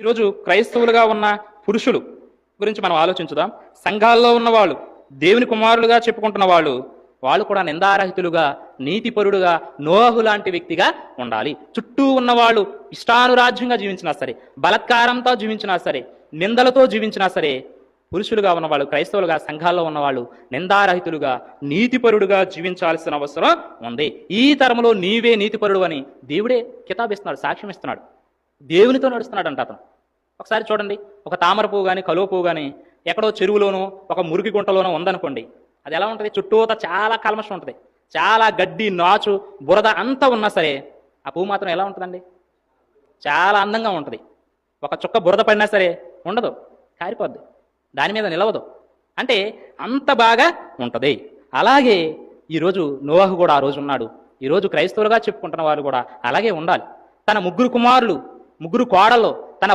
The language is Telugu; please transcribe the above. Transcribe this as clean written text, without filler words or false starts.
ఈరోజు క్రైస్తవులుగా ఉన్న పురుషులు గురించి మనం ఆలోచించుదాం. సంఘాల్లో ఉన్నవాళ్ళు, దేవుని కుమారులుగా చెప్పుకుంటున్న వాళ్ళు కూడా నిందారహితులుగా, నీతిపరుడుగా, నోహు లాంటి వ్యక్తిగా ఉండాలి. చుట్టూ ఉన్నవాళ్ళు ఇష్టానురాజ్యంగా జీవించినా సరే, బలత్కారంతో జీవించినా సరే, నిందలతో జీవించినా సరే, పురుషులుగా ఉన్నవాళ్ళు, క్రైస్తవులుగా సంఘాల్లో ఉన్నవాళ్ళు నిందారహితులుగా, నీతిపరుడుగా జీవించాల్సిన అవసరం ఉంది. ఈ తరంలో నీవే నీతిపరుడు అని దేవుడే కితాబిస్తున్నాడు, సాక్ష్యం ఇస్తున్నాడు. దేవునితో నడుస్తున్నాడు అంట అతను. ఒకసారి చూడండి, ఒక తామర పువ్వు కానీ కలువ పువ్వు కానీ ఎక్కడో చెరువులోనో ఒక మురికి గుంటలోనో ఉందనుకోండి, అది ఎలా ఉంటుంది? చుట్టూతా చాలా కల్మషం ఉంటుంది, చాలా గడ్డి, నాచు, బురద అంతా ఉన్నా సరే ఆ పువ్వు మాత్రం ఎలా ఉంటుందండి? చాలా అందంగా ఉంటుంది. ఒక చుక్క బురద పడినా సరే ఉండదు, కారిపోద్ది, దాని మీద నిలవదు. అంటే అంత బాగా ఉంటుంది. అలాగే ఈరోజు నోవాహు కూడా ఆ రోజు ఉన్నాడు. ఈరోజు క్రైస్తవులుగా చెప్పుకుంటున్న వారు కూడా అలాగే ఉండాలి. తన ముగ్గురు కుమారులు, ముగ్గురు కోడళ్ళు, తన